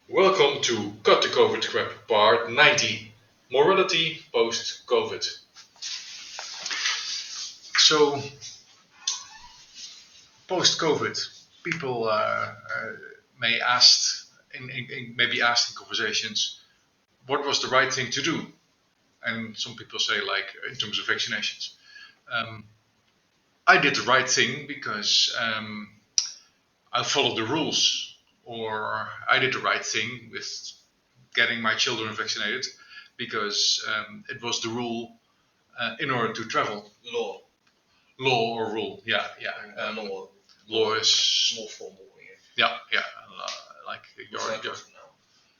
Welcome to Cut the COVID Crap Part 90 Morality Post COVID. So, post COVID, people may ask, maybe asked in conversations, what was the right thing to do? And some people say, like, in terms of vaccinations. Um, I did the right thing because I followed the rules, or I did the right thing with getting my children vaccinated because it was the rule in order to travel. Law or rule, yeah, yeah. Law is more formal. yeah, yeah. Like you're,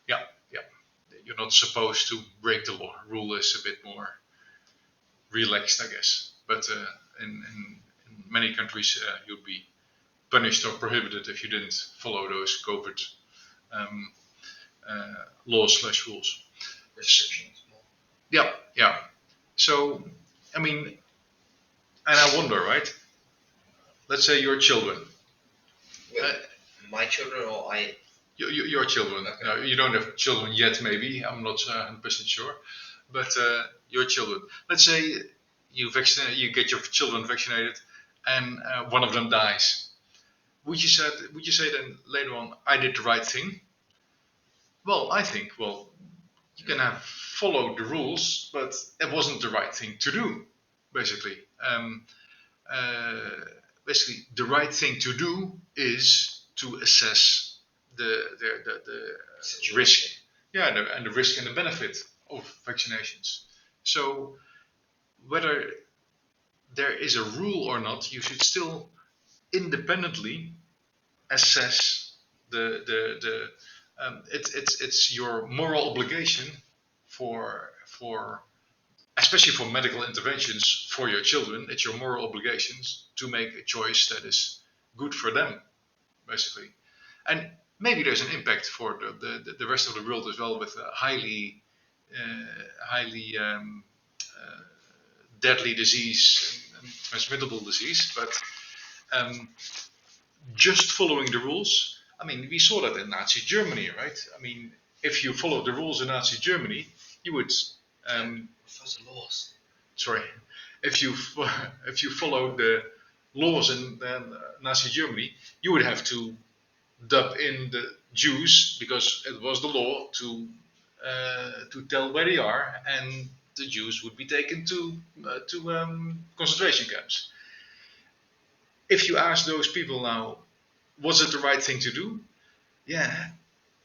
yeah, yeah. You're not supposed to break the law. Rule is a bit more relaxed, I guess. But in many countries, you'd be punished or prohibited if you didn't follow those COVID um, laws/rules. Restrictions. Yeah, yeah. So, I mean, and I wonder, right? Let's say your children. My children or I? Your children. Okay. You don't have children yet, maybe. I'm not 100% sure. But your children. Let's say you get your children vaccinated, and one of them dies. Would you say then later on, I did the right thing? Well, I think you can have followed the rules, but it wasn't the right thing to do. Basically, uh, the right thing to do is to assess the risk, and the risk and the benefit of vaccinations. So whether there is a rule or not, you should still independently assess it's your moral obligation for especially for medical interventions for your children. It's your moral obligations to make a choice that is good for them, basically. And maybe there's an impact for the rest of the world as well, with a highly uh, deadly disease and transmittable disease. But um, just following the rules, I mean, we saw that in Nazi Germany, right? I mean, if you followed the rules in Nazi Germany, you would. First laws. Sorry, if you if you followed the laws in Nazi Germany, you would have to dub in the Jews because it was the law to tell where they are, and the Jews would be taken to concentration camps. If you ask those people now, was it the right thing to do? Yeah,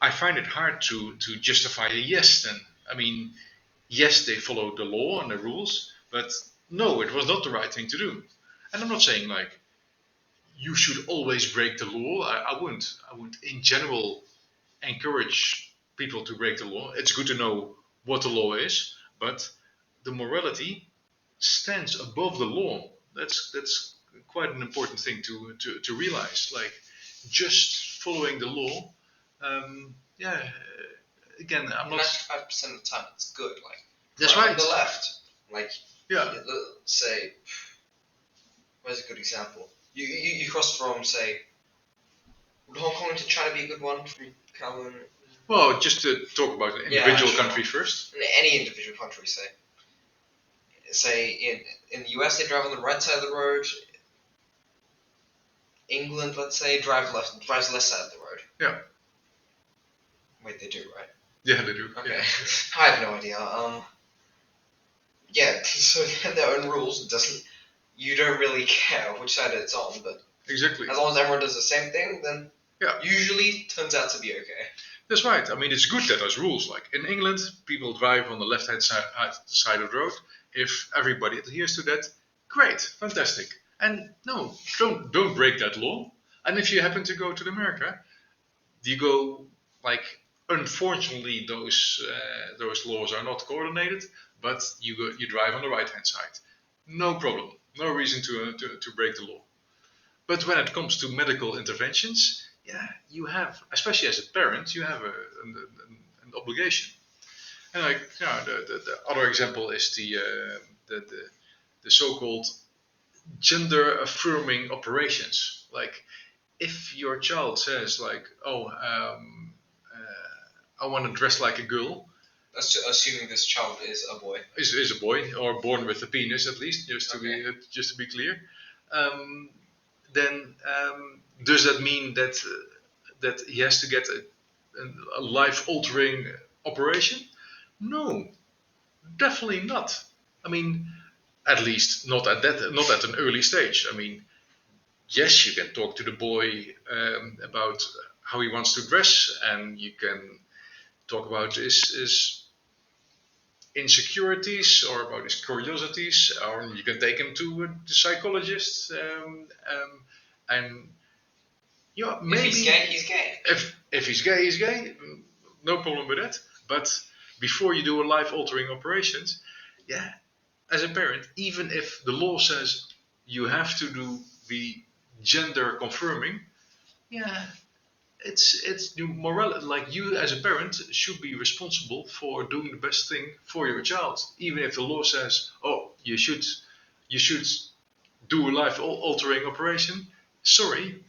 I find it hard to justify a yes. Then I mean, yes, they followed the law and the rules, but no, it was not the right thing to do. And I'm not saying like you should always break the law. I wouldn't. I would in general encourage people to break the law. It's good to know what the law is, but the morality stands above the law. That's quite an important thing to realize. Like just following the law. Yeah. Again, I'm not. 95% of the time, it's good. Like That's right. On the left, like Yeah. say, where's a good example? You cross from say, would Hong Kong to China be a good one from Calvin? Well, just to talk about an individual country first. Any individual country, say in the US they drive on the right side of the road. England, let's say, drives left side of the road. Yeah. Wait, they do, right? Yeah, they do. Okay. Yeah. I have no idea. Yeah, so they have their own rules. You don't really care which side it's on, but exactly. As long as everyone does the same thing, then yeah, usually turns out to be okay. That's right. I mean, it's good that there's rules. Like in England, people drive on the left-hand side of the road. If everybody adheres to that, great, fantastic. And no, don't break that law. And if you happen to go to America, you go like unfortunately those laws are not coordinated, but you drive on the right-hand side. No problem. No reason to break the law. But when it comes to medical interventions, yeah, you have, especially as a parent, you have an obligation. And like, the other example is the so-called gender-affirming operations. Like, if your child says like, oh, I want to dress like a girl. Assuming this child is a boy. Is a boy, or born with a penis at least, just to be clear. Then does that mean that that he has to get a life-altering operation? No, definitely not. I mean, at least not at an early stage. I mean, yes, you can talk to the boy about how he wants to dress, and you can talk about his insecurities or about his curiosities, or you can take him to the psychologist, and maybe if he's gay, he's gay. If he's gay, he's gay. No problem with that. But before you do a life-altering operations, as a parent, even if the law says you have to do the gender confirming, it's moral. Like, you as a parent should be responsible for doing the best thing for your child, even if the law says, oh, you should do a life-altering operation. Sorry,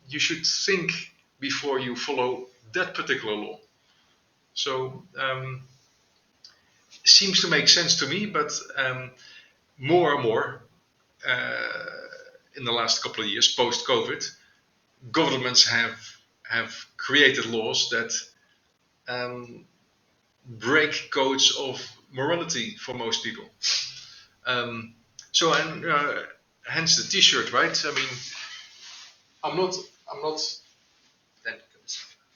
you should think before you follow that particular law. So seems to make sense to me, but more and more in the last couple of years, post-COVID, governments have created laws that break codes of morality for most people. So, and hence the T-shirt, right? I mean, I'm not.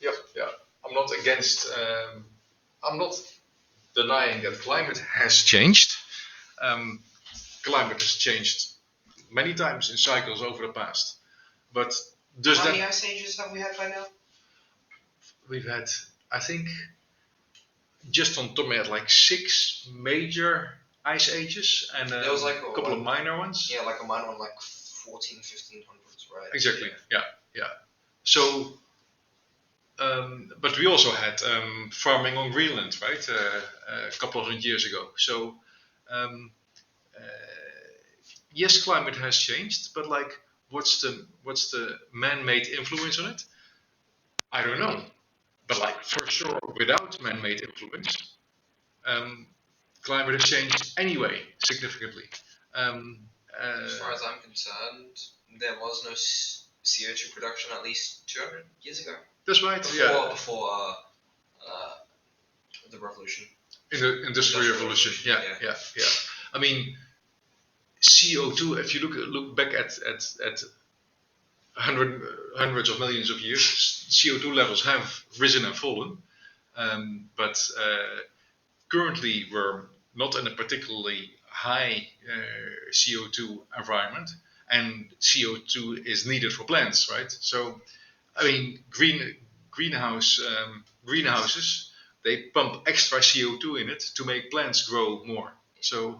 Yeah. I'm not against. I'm not denying that climate has changed. Climate has changed many times in cycles over the past. But does how many ice ages have we had by now? We've had, I think, just on top of my head, like 6 major ice ages and there was like a couple of minor ones. Yeah, like a minor one, like 1500s, right? Exactly. Yeah. So, but we also had farming on Greenland, right? A couple of 100 years ago. So, yes, climate has changed, but like, what's the man-made influence on it? I don't know. But like, for sure, without man-made influence, climate has changed anyway significantly. As far as I'm concerned, there was no CO2 production at least 200 years ago. That's right. Before the revolution. In the Industrial Revolution. Yeah. I mean, CO2. If you look back at hundreds of millions of years, CO2 levels have risen and fallen. But currently, we're not in a particularly high CO2 environment, and CO2 is needed for plants, right? So, I mean, greenhouses, they pump extra CO2 in it to make plants grow more. So,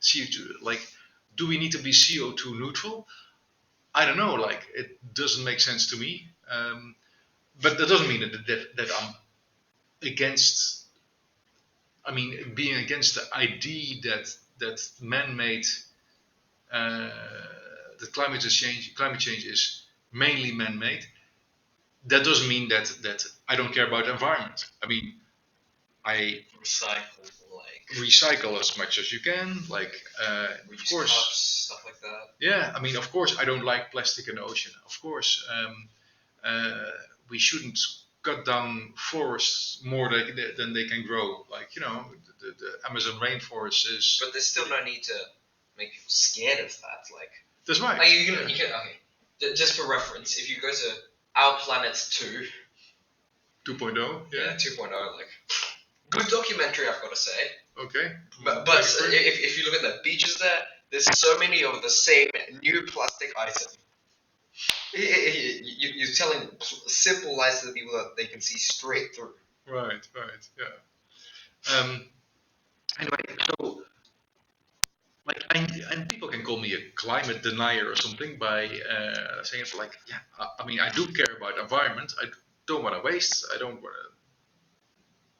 CO2, like, do we need to be CO2 neutral? I don't know. Like, it doesn't make sense to me. But that doesn't mean that I'm against. I mean, being against the idea that man-made, that climate change is mainly man-made. That doesn't mean that I don't care about the environment. I mean, I recycle as much as you can. Like, of course, cups, stuff like that. Yeah, I mean, of course, I don't like plastic in the ocean. Of course, we shouldn't cut down forests more than they can grow. Like, the Amazon rainforest is. But there's still no need to make people scared of that. Like, that's right. Like you can, okay. Just for reference, if you go to Our Planet 2. 2.0. Yeah, 2.0. Like, good documentary, I've got to say. Okay. But if you look at the beaches there's so many of the same new plastic item. You're telling simple lies to the people that they can see straight through. Right, yeah. Anyway, so, like, and people can call me a climate denier or something by saying it like, I mean, I do care about environment. I don't want to waste. I don't want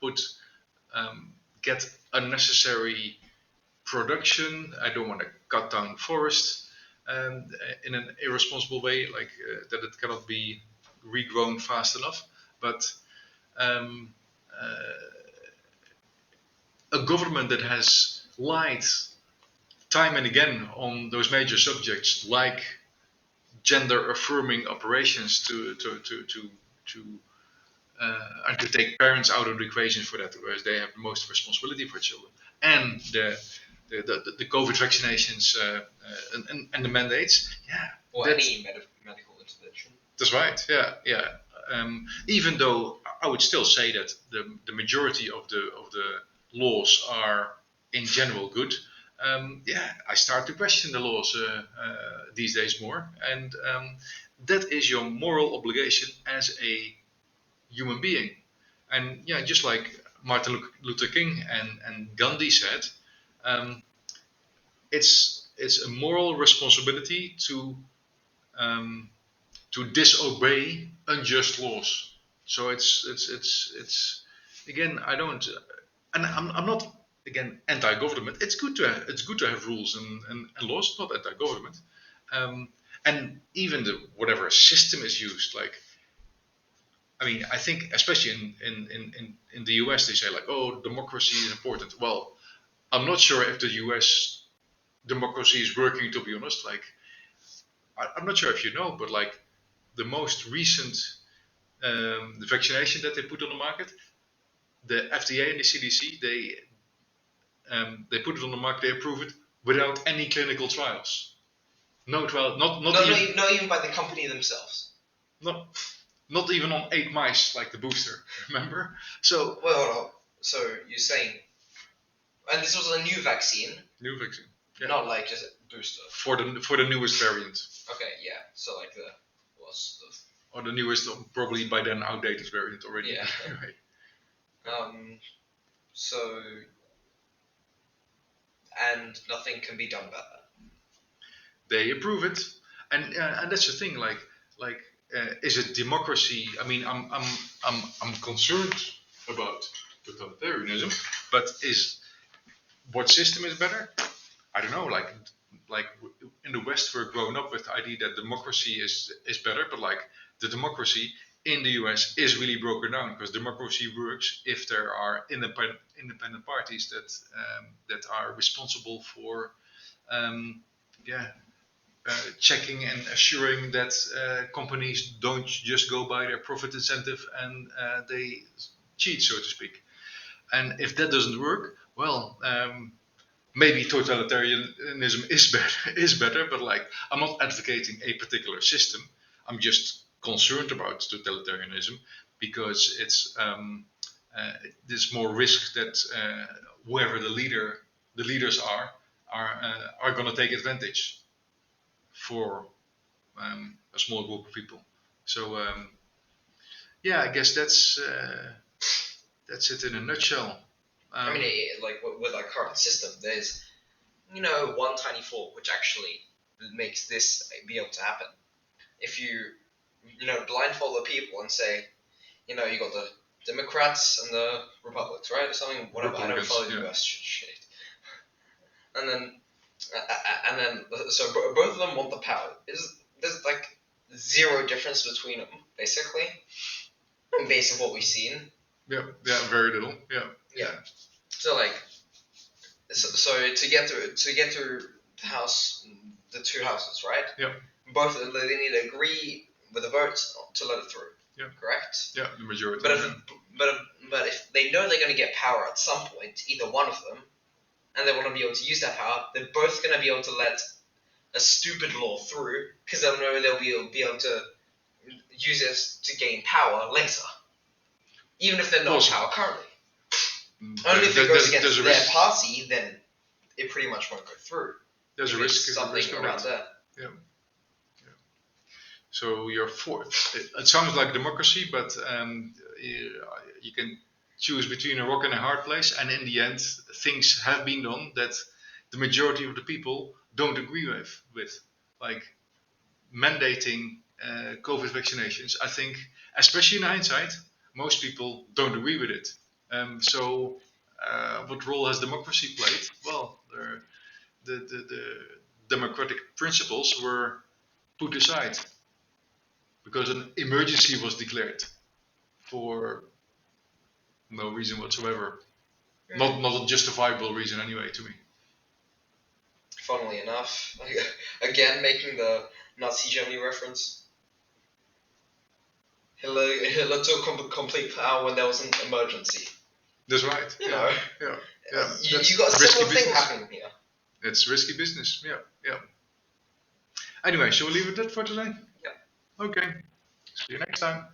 to get unnecessary production. I don't want to cut down forests in an irresponsible way, like that it cannot be regrown fast enough. But um, a government that has lied time and again on those major subjects, like gender affirming operations and to take parents out of the equation for that, whereas they have the most responsibility for children, and the COVID vaccinations and the mandates. Yeah, or any medical intervention. That's right. Yeah. Even though I would still say that the majority of the laws are in general good. Yeah, I start to question the laws these days more, and that is your moral obligation as a human being. And yeah, just like Martin Luther King and Gandhi said, um, it's a moral responsibility um, to disobey unjust laws. So it's again, I don't, and I'm not again anti-government. It's good to have rules and laws, not anti-government. Um, and even the whatever system is used, like I mean, I think especially in the US, they say like, oh, democracy is important. Well, I'm not sure if the US democracy is working. To be honest, like I'm not sure if you know, but like the most recent the vaccination that they put on the market, the FDA and the CDC, they put it on the market, they approve it without any clinical trials. No trial, not even by the company themselves. Not, not even on 8 mice like the booster. Remember? So. Well, so you're saying, and this was a new vaccine. New vaccine. Yeah. Not like just a booster. For the newest variant. Okay, yeah. So like or the newest, probably by then outdated variant already. Yeah. Anyway. So, and nothing can be done about that. They approve it, and that's the thing. Like, is it democracy? I mean, I'm concerned about totalitarianism, but what system is better? I don't know. Like in the West, we're grown up with the idea that democracy is better, but like the democracy in the US is really broken down, because democracy works if there are independent parties that are responsible for checking and assuring that companies don't just go by their profit incentive and they cheat, so to speak. And if that doesn't work, well, maybe totalitarianism is better, but like I'm not advocating a particular system. I'm just concerned about totalitarianism because there's more risk that whoever the leaders are going to take advantage for a small group of people. So yeah, I guess that's it in a nutshell. I mean, like with our current system, there's one tiny flaw which actually makes this be able to happen. If you blindfold the people and say, you got the Democrats and the Republicans, right, or something, whatever. I don't follow the US shit. And then so both of them want the power. There's like zero difference between them, basically, based on what we've seen. Yeah, very little. Yeah. So like, so to get to the house, the two houses, right? Yeah. Both they need to agree with the votes to let it through. Yeah. Correct. Yeah, the majority. But if they know they're going to get power at some point, either one of them, and they want to be able to use that power, they're both going to be able to let a stupid law through, because they'll know they'll be able to use it to gain power later, even if they're not in power currently. Only if it goes against their party, then it pretty much won't go through. There's a risk. Something around there. Yeah. So you're for it sounds like democracy, but you can choose between a rock and a hard place, and in the end, things have been done that the majority of the people don't agree with, like mandating COVID vaccinations. I think, especially in hindsight, most people don't agree with it. So, what role has democracy played? Well, the democratic principles were put aside because an emergency was declared for No reason whatsoever. Yeah. Not a justifiable reason anyway to me. Funnily enough, again making the Nazi Germany reference. Hitler took complete power when there was an emergency. That's right. You know, Yeah. you got a risky similar thing business. happening here. It's risky business. Yeah. Anyway, shall we leave it at that for today? Yeah. Okay. See you next time.